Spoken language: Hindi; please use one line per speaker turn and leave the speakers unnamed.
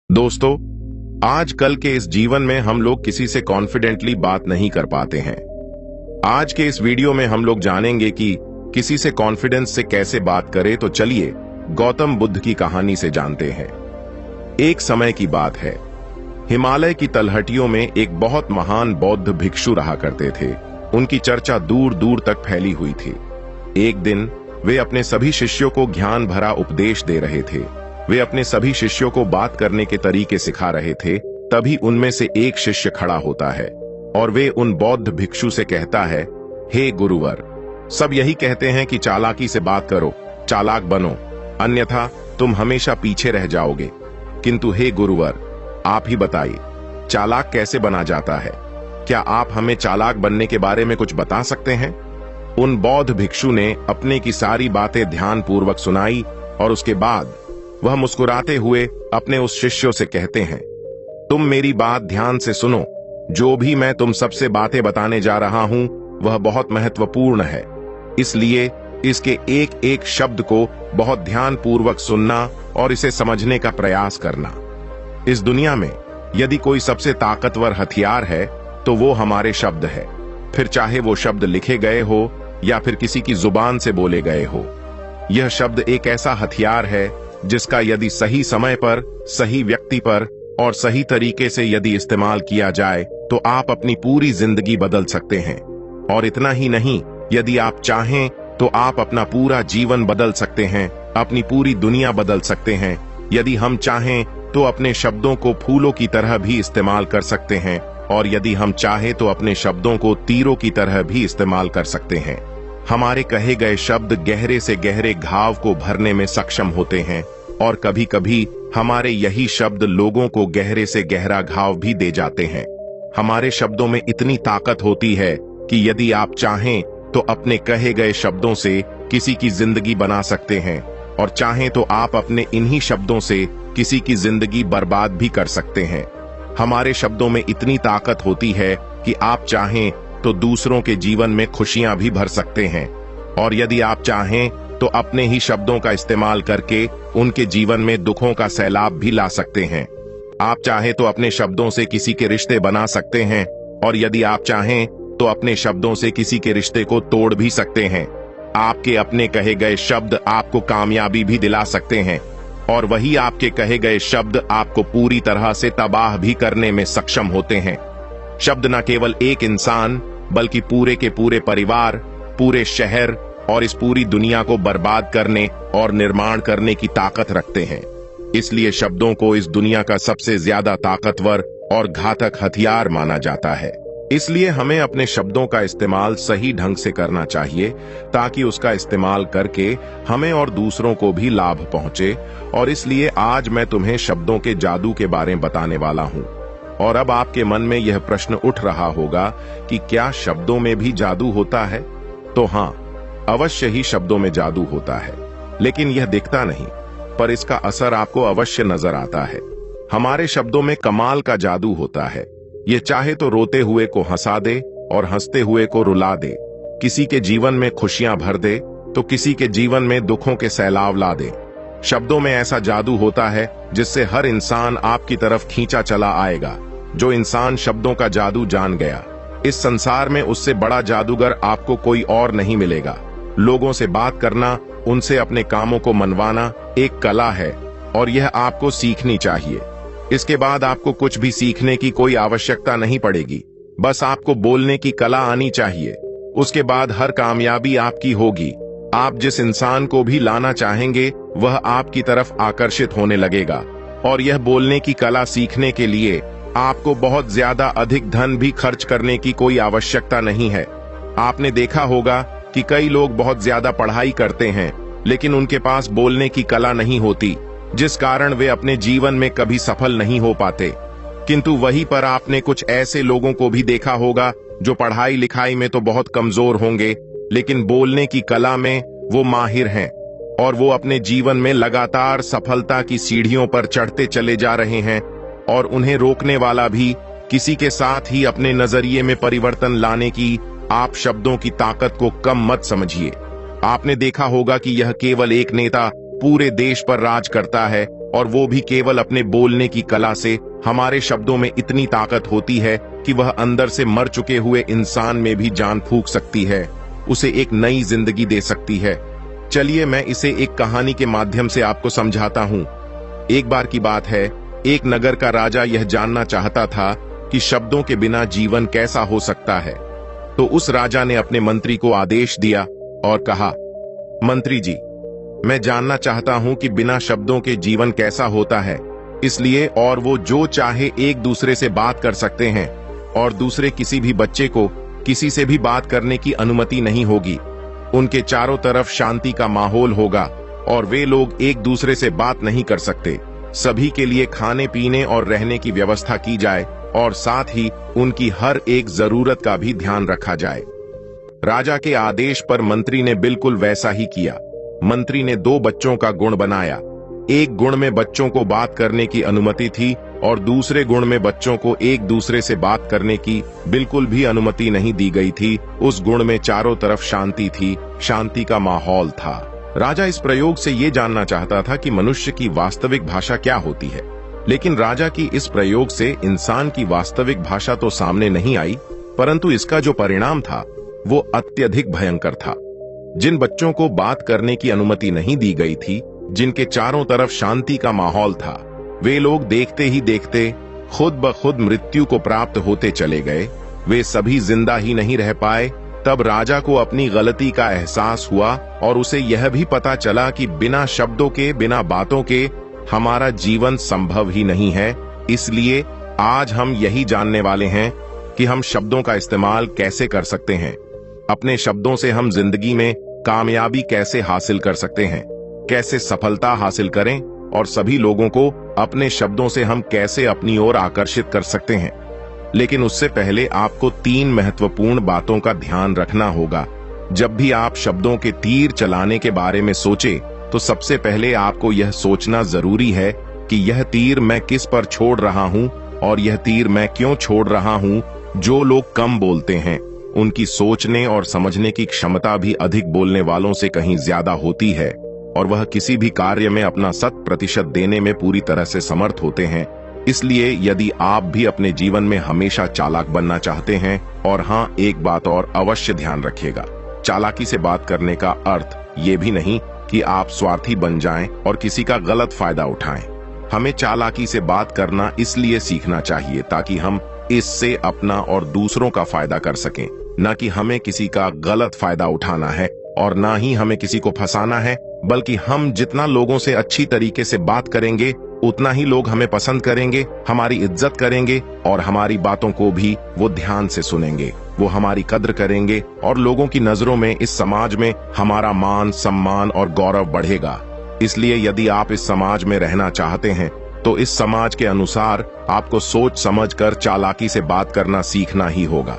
दोस्तों, आजकल के इस जीवन में हम लोग किसी से कॉन्फिडेंटली बात नहीं कर पाते हैं। आज के इस वीडियो में हम लोग जानेंगे कि किसी से कॉन्फिडेंस से कैसे बात करें। तो चलिए गौतम बुद्ध की कहानी से जानते हैं। एक समय की बात है, हिमालय की तलहटियों में एक बहुत महान बौद्ध भिक्षु रहा करते थे। उनकी चर्चा दूर दूर तक फैली हुई थी। एक दिन वे अपने सभी शिष्यों को ज्ञान भरा उपदेश दे रहे थे। वे अपने सभी शिष्यों को बात करने के तरीके सिखा रहे थे। तभी उनमें से एक शिष्य खड़ा होता है और वे उन बौद्ध भिक्षु से कहता है, हे गुरुवर, सब यही कहते हैं कि चालाकी से बात करो, चालाक बनो, अन्यथा तुम हमेशा पीछे रह जाओगे। किंतु हे गुरुवर, आप ही बताइए, चालाक कैसे बना जाता है? क्या आप हमें चालाक बनने के बारे में कुछ बता सकते हैं? उन बौद्ध भिक्षु ने अपने की सारी बातें ध्यानपूर्वक सुनाई और उसके बाद वह मुस्कुराते हुए अपने उस शिष्यों से कहते हैं, तुम मेरी बात ध्यान से सुनो। जो भी मैं तुम सबसे बातें बताने जा रहा हूं वह बहुत महत्वपूर्ण है, इसलिए इसके एक एक शब्द को बहुत ध्यानपूर्वक सुनना और इसे समझने का प्रयास करना। इस दुनिया में यदि कोई सबसे ताकतवर हथियार है तो वो हमारे शब्द है, फिर चाहे वो शब्द लिखे गए हो या फिर किसी की जुबान से बोले गए हो। यह शब्द एक ऐसा हथियार है जिसका यदि सही समय पर, सही व्यक्ति पर और सही तरीके से यदि इस्तेमाल किया जाए तो आप अपनी पूरी जिंदगी बदल सकते हैं। और इतना ही नहीं, यदि आप चाहें तो आप अपना पूरा जीवन बदल सकते हैं, अपनी पूरी दुनिया बदल सकते हैं। यदि हम चाहें तो अपने शब्दों को फूलों की तरह भी इस्तेमाल कर सकते हैं और यदि हम चाहें तो अपने शब्दों को तीरों की तरह भी इस्तेमाल कर सकते हैं। हमारे कहे गए शब्द गहरे से गहरे घाव को भरने में सक्षम होते हैं और कभी कभी हमारे यही शब्द लोगों को गहरे से गहरा घाव भी दे जाते हैं। हमारे शब्दों में इतनी ताकत होती है कि यदि आप चाहें तो अपने कहे गए शब्दों से किसी की जिंदगी बना सकते हैं और चाहें तो आप अपने इन्हीं शब्दों से किसी की जिंदगी बर्बाद भी कर सकते हैं। हमारे शब्दों में इतनी ताकत होती है कि आप चाहें तो दूसरों के जीवन में खुशियां भी भर सकते हैं और यदि आप चाहें तो अपने ही शब्दों का इस्तेमाल करके उनके जीवन में दुखों का सैलाब भी ला सकते हैं। आप चाहें तो अपने शब्दों से किसी के रिश्ते बना सकते हैं और यदि आप चाहें तो अपने शब्दों से किसी के रिश्ते को तोड़ भी सकते हैं। आपके अपने कहे गए शब्द आपको कामयाबी भी दिला सकते हैं और वही आपके कहे गए शब्द आपको पूरी तरह से तबाह भी करने में सक्षम होते हैं। शब्द न केवल एक इंसान बल्कि पूरे के पूरे परिवार, पूरे शहर और इस पूरी दुनिया को बर्बाद करने और निर्माण करने की ताकत रखते हैं। इसलिए शब्दों को इस दुनिया का सबसे ज्यादा ताकतवर और घातक हथियार माना जाता है। इसलिए हमें अपने शब्दों का इस्तेमाल सही ढंग से करना चाहिए ताकि उसका इस्तेमाल करके हमें और दूसरों को भी लाभ पहुंचे। और इसलिए आज मैं तुम्हें शब्दों के जादू के बारे में बताने वाला हूं। और अब आपके मन में यह प्रश्न उठ रहा होगा कि क्या शब्दों में भी जादू होता है? तो हाँ, अवश्य ही शब्दों में जादू होता है, लेकिन यह दिखता नहीं, पर इसका असर आपको अवश्य नजर आता है। हमारे शब्दों में कमाल का जादू होता है। यह चाहे तो रोते हुए को हंसा दे और हंसते हुए को रुला दे, किसी के जीवन में खुशियां भर दे तो किसी के जीवन में दुखों के सैलाब ला दे। शब्दों में ऐसा जादू होता है जिससे हर इंसान आपकी तरफ खींचा चला आएगा। जो इंसान शब्दों का जादू जान गया, इस संसार में उससे बड़ा जादूगर आपको कोई और नहीं मिलेगा। लोगों से बात करना, उनसे अपने कामों को मनवाना एक कला है और यह आपको सीखनी चाहिए। इसके बाद आपको कुछ भी सीखने की कोई आवश्यकता नहीं पड़ेगी, बस आपको बोलने की कला आनी चाहिए। उसके बाद हर कामयाबी आपकी होगी। आप जिस इंसान को भी लाना चाहेंगे वह आपकी तरफ आकर्षित होने लगेगा। और यह बोलने की कला सीखने के लिए आपको बहुत ज्यादा अधिक धन भी खर्च करने की कोई आवश्यकता नहीं है। आपने देखा होगा कि कई लोग बहुत ज्यादा पढ़ाई करते हैं लेकिन उनके पास बोलने की कला नहीं होती, जिस कारण वे अपने जीवन में कभी सफल नहीं हो पाते। किंतु वहीं पर आपने कुछ ऐसे लोगों को भी देखा होगा जो पढ़ाई लिखाई में तो बहुत कमजोर होंगे लेकिन बोलने की कला में वो माहिर हैं और वो अपने जीवन में लगातार सफलता की सीढ़ियों पर चढ़ते चले जा रहे हैं। और उन्हें रोकने वाला भी किसी के साथ ही अपने नजरिए में परिवर्तन लाने की आप शब्दों की ताकत को कम मत समझिए। आपने देखा होगा कि यह केवल एक नेता पूरे देश पर राज करता है और वो भी केवल अपने बोलने की कला से। हमारे शब्दों में इतनी ताकत होती है कि वह अंदर से मर चुके हुए इंसान में भी जान फूंक सकती है, उसे एक नई जिंदगी दे सकती है। चलिए मैं इसे एक कहानी के माध्यम से आपको समझाता हूँ। एक बार की बात है, एक नगर का राजा यह जानना चाहता था कि शब्दों के बिना जीवन कैसा हो सकता है। तो उस राजा ने अपने मंत्री को आदेश दिया और कहा, मंत्री जी, मैं जानना चाहता हूं कि बिना शब्दों के जीवन कैसा होता है। इसलिए और वो जो चाहे एक दूसरे से बात कर सकते हैं और दूसरे किसी भी बच्चे को किसी से भी बात करने की अनुमति नहीं होगी। उनके चारों तरफ शांति का माहौल होगा और वे लोग एक दूसरे से बात नहीं कर सकते। सभी के लिए खाने पीने और रहने की व्यवस्था की जाए और साथ ही उनकी हर एक जरूरत का भी ध्यान रखा जाए। राजा के आदेश पर मंत्री ने बिल्कुल वैसा ही किया। मंत्री ने 2 बच्चों का गुण बनाया। एक गुण में बच्चों को बात करने की अनुमति थी और दूसरे गुण में बच्चों को एक दूसरे से बात करने की बिल्कुल भी अनुमति नहीं दी गई थी। उस गुण में चारों तरफ शांति थी, शांति का माहौल था। राजा इस प्रयोग से ये जानना चाहता था कि मनुष्य की वास्तविक भाषा क्या होती है, लेकिन राजा की इस प्रयोग से इंसान की वास्तविक भाषा तो सामने नहीं आई, परंतु इसका जो परिणाम था वो अत्यधिक भयंकर था। जिन बच्चों को बात करने की अनुमति नहीं दी गई थी, जिनके चारों तरफ शांति का माहौल था, वे लोग देखते ही देखते खुद ब खुद मृत्यु को प्राप्त होते चले गए। वे सभी जिंदा ही नहीं रह पाए। तब राजा को अपनी गलती का एहसास हुआ और उसे यह भी पता चला कि बिना शब्दों के, बिना बातों के हमारा जीवन संभव ही नहीं है। इसलिए आज हम यही जानने वाले हैं कि हम शब्दों का इस्तेमाल कैसे कर सकते हैं। अपने शब्दों से हम जिंदगी में कामयाबी कैसे हासिल कर सकते हैं, कैसे सफलता हासिल करें और सभी लोगों को अपने शब्दों से हम कैसे अपनी ओर आकर्षित कर सकते हैं। लेकिन उससे पहले आपको 3 महत्वपूर्ण बातों का ध्यान रखना होगा। जब भी आप शब्दों के तीर चलाने के बारे में सोचे तो सबसे पहले आपको यह सोचना जरूरी है कि यह तीर मैं किस पर छोड़ रहा हूं और यह तीर मैं क्यों छोड़ रहा हूं। जो लोग कम बोलते हैं उनकी सोचने और समझने की क्षमता भी अधिक बोलने वालों से कहीं ज्यादा होती है और वह किसी भी कार्य में अपना 100% देने में पूरी तरह से समर्थ होते हैं। इसलिए यदि आप भी अपने जीवन में हमेशा चालाक बनना चाहते हैं, और हाँ, एक बात और अवश्य ध्यान रखिएगा, चालाकी से बात करने का अर्थ ये भी नहीं कि आप स्वार्थी बन जाएं और किसी का गलत फायदा उठाएं। हमें चालाकी से बात करना इसलिए सीखना चाहिए ताकि हम इससे अपना और दूसरों का फायदा कर सकें, न कि हमें किसी का गलत फायदा उठाना है और ना ही हमें किसी को फंसाना है। बल्कि हम जितना लोगों से अच्छी तरीके से बात करेंगे उतना ही लोग हमें पसंद करेंगे, हमारी इज्जत करेंगे और हमारी बातों को भी वो ध्यान से सुनेंगे। वो हमारी कद्र करेंगे और लोगों की नजरों में इस समाज में हमारा मान, सम्मान और गौरव बढ़ेगा। इसलिए यदि आप इस समाज में रहना चाहते हैं तो इस समाज के अनुसार आपको सोच समझकर चालाकी से बात करना सीखना ही होगा।